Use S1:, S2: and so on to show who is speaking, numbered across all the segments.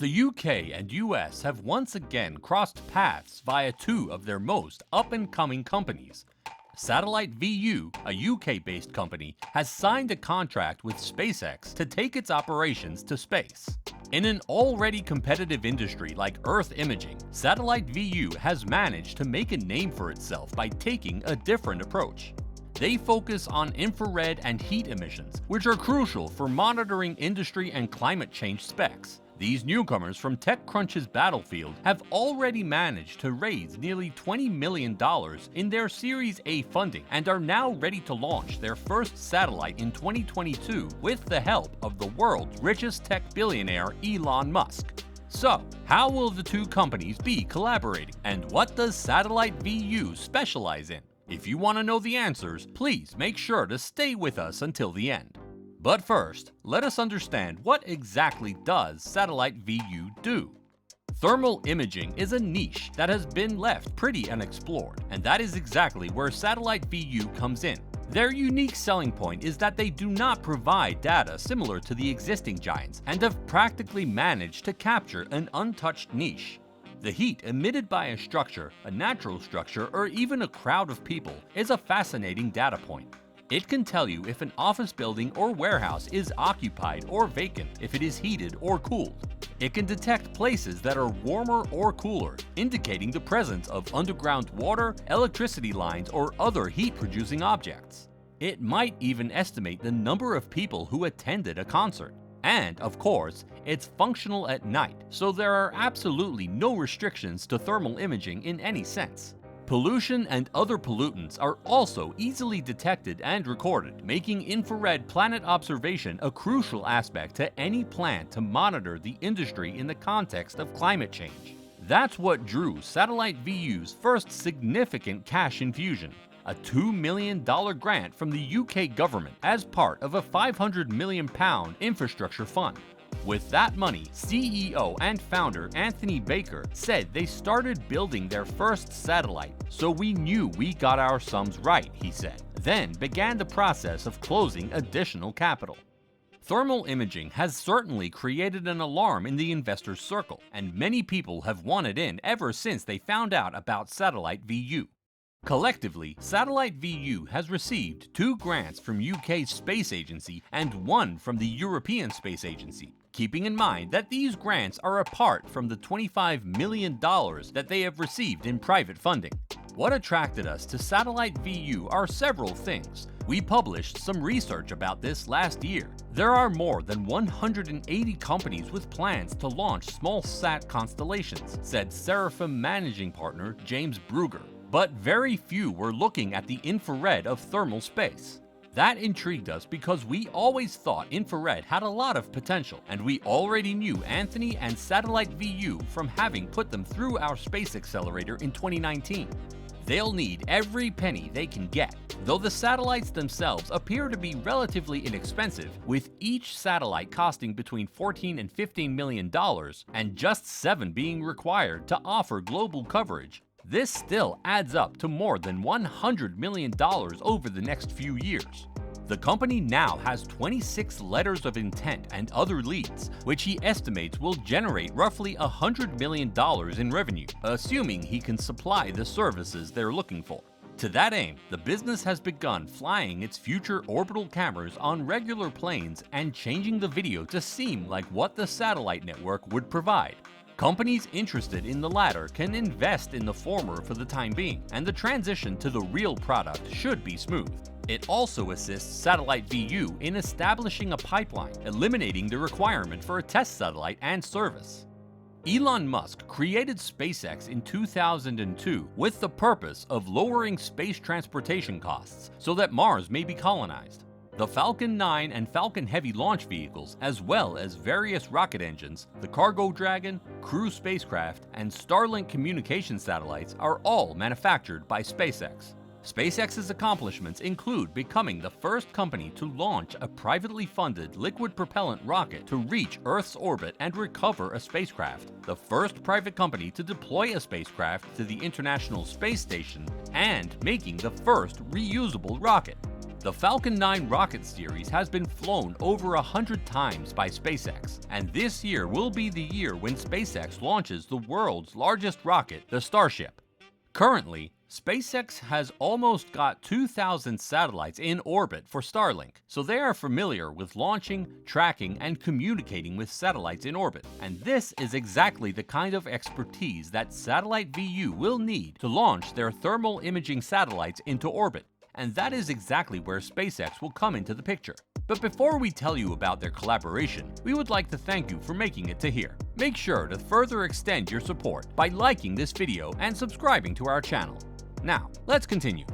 S1: The UK and US have once again crossed paths via two of their most up-and-coming companies. Satellite VU, a UK-based company, has signed a contract with SpaceX to take its operations to space. In an already competitive industry like Earth imaging, Satellite VU has managed to make a name for itself by taking a different approach. They focus on infrared and heat emissions, which are crucial for monitoring industry and climate change specs. These newcomers from TechCrunch's battlefield have already managed to raise nearly $20 million in their Series A funding and are now ready to launch their first satellite in 2022 with the help of the world's richest tech billionaire Elon Musk. So, how will the two companies be collaborating, and what does Satellite VU specialize in? If you want to know the answers, please make sure to stay with us until the end. But first, let us understand what exactly does Satellite VU do. Thermal imaging is a niche that has been left pretty unexplored, and that is exactly where Satellite VU comes in. Their unique selling point is that they do not provide data similar to the existing giants and have practically managed to capture an untouched niche. The heat emitted by a structure, a natural structure, or even a crowd of people is a fascinating data point. It can tell you if an office building or warehouse is occupied or vacant, if it is heated or cooled. It can detect places that are warmer or cooler, indicating the presence of underground water, electricity lines, or other heat-producing objects. It might even estimate the number of people who attended a concert. And, of course, it's functional at night, so there are absolutely no restrictions to thermal imaging in any sense. Pollution and other pollutants are also easily detected and recorded, making infrared planet observation a crucial aspect to any plan to monitor the industry in the context of climate change. That's what drew Satellite VU's first significant cash infusion, a £2 million grant from the UK government as part of a £500 million infrastructure fund. With that money, CEO and founder Anthony Baker said they started building their first satellite, so we knew we got our sums right, he said, then began the process of closing additional capital. Thermal imaging has certainly created an alarm in the investor's circle, and many people have wanted in ever since they found out about Satellite VU. Collectively, Satellite VU has received 2 grants from UK's space agency and 1 from the European Space Agency, keeping in mind that these grants are apart from the $25 million that they have received in private funding. What attracted us to Satellite VU are several things. We published some research about this last year. There are more than 180 companies with plans to launch small-sat constellations, said Seraphim managing partner James Brugger. But very few were looking at the infrared of thermal space. That intrigued us because we always thought infrared had a lot of potential, and we already knew Anthony and Satellite VU from having put them through our space accelerator in 2019. They'll need every penny they can get, though the satellites themselves appear to be relatively inexpensive, with each satellite costing between $14 and $15 million, and just 7 being required to offer global coverage. This still adds up to more than $100 million over the next few years. The company now has 26 letters of intent and other leads, which he estimates will generate roughly $100 million in revenue, assuming he can supply the services they're looking for. To that aim, the business has begun flying its future orbital cameras on regular planes and changing the video to seem like what the satellite network would provide. Companies interested in the latter can invest in the former for the time being, and the transition to the real product should be smooth. It also assists Satellite VU in establishing a pipeline, eliminating the requirement for a test satellite and service. Elon Musk created SpaceX in 2002 with the purpose of lowering space transportation costs so that Mars may be colonized. The Falcon 9 and Falcon Heavy launch vehicles, as well as various rocket engines, the Cargo Dragon, Crew spacecraft, and Starlink communication satellites are all manufactured by SpaceX. SpaceX's accomplishments include becoming the first company to launch a privately funded liquid propellant rocket to reach Earth's orbit and recover a spacecraft, the first private company to deploy a spacecraft to the International Space Station, and making the first reusable rocket. The Falcon 9 rocket series has been flown over 100 times by SpaceX, and this year will be the year when SpaceX launches the world's largest rocket, the Starship. Currently, SpaceX has almost got 2,000 satellites in orbit for Starlink, so they are familiar with launching, tracking, and communicating with satellites in orbit. And this is exactly the kind of expertise that Satellite VU will need to launch their thermal imaging satellites into orbit. And that is exactly where SpaceX will come into the picture. But before we tell you about their collaboration, we would like to thank you for making it to here. Make sure to further extend your support by liking this video and subscribing to our channel. Now, let's continue.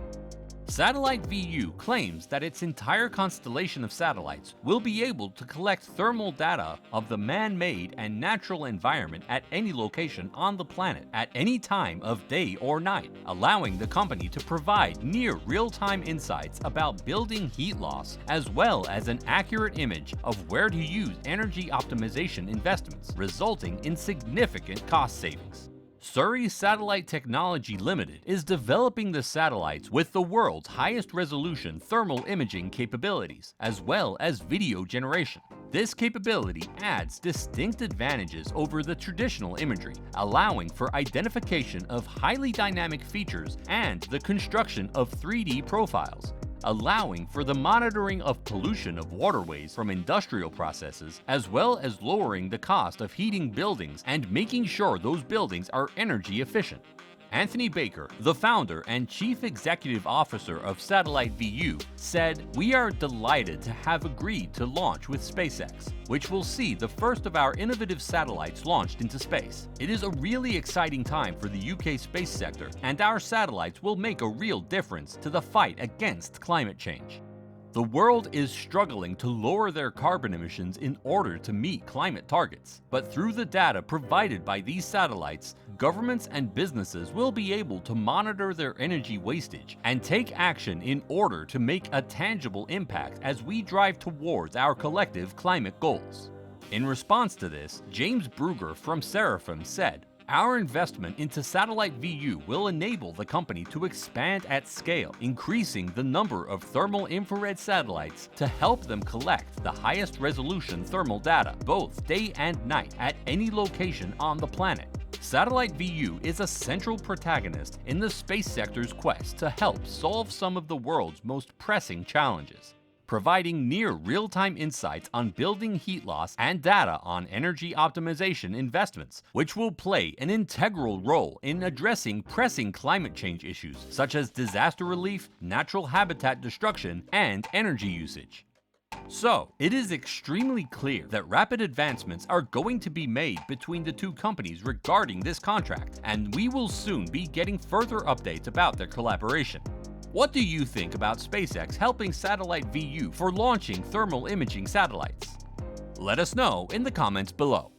S1: Satellite VU claims that its entire constellation of satellites will be able to collect thermal data of the man-made and natural environment at any location on the planet at any time of day or night, allowing the company to provide near real-time insights about building heat loss, as well as an accurate image of where to use energy optimization investments, resulting in significant cost savings. Surrey Satellite Technology Limited is developing the satellites with the world's highest resolution thermal imaging capabilities, as well as video generation. This capability adds distinct advantages over the traditional imagery, allowing for identification of highly dynamic features and the construction of 3D profiles, allowing for the monitoring of pollution of waterways from industrial processes, as well as lowering the cost of heating buildings and making sure those buildings are energy efficient. Anthony Baker, the founder and chief executive officer of Satellite VU, said, "We are delighted to have agreed to launch with SpaceX, which will see the first of our innovative satellites launched into space. It is a really exciting time for the UK space sector, and our satellites will make a real difference to the fight against climate change." The world is struggling to lower their carbon emissions in order to meet climate targets. But through the data provided by these satellites, governments and businesses will be able to monitor their energy wastage and take action in order to make a tangible impact as we drive towards our collective climate goals. In response to this, James Brugger from Seraphim said, "Our investment into Satellite VU will enable the company to expand at scale, increasing the number of thermal infrared satellites to help them collect the highest resolution thermal data, both day and night, at any location on the planet." Satellite VU is a central protagonist in the space sector's quest to help solve some of the world's most pressing challenges, providing near real-time insights on building heat loss and data on energy optimization investments, which will play an integral role in addressing pressing climate change issues such as disaster relief, natural habitat destruction, and energy usage. So, it is extremely clear that rapid advancements are going to be made between the two companies regarding this contract, and we will soon be getting further updates about their collaboration. What do you think about SpaceX helping Satellite VU for launching thermal imaging satellites? Let us know in the comments below.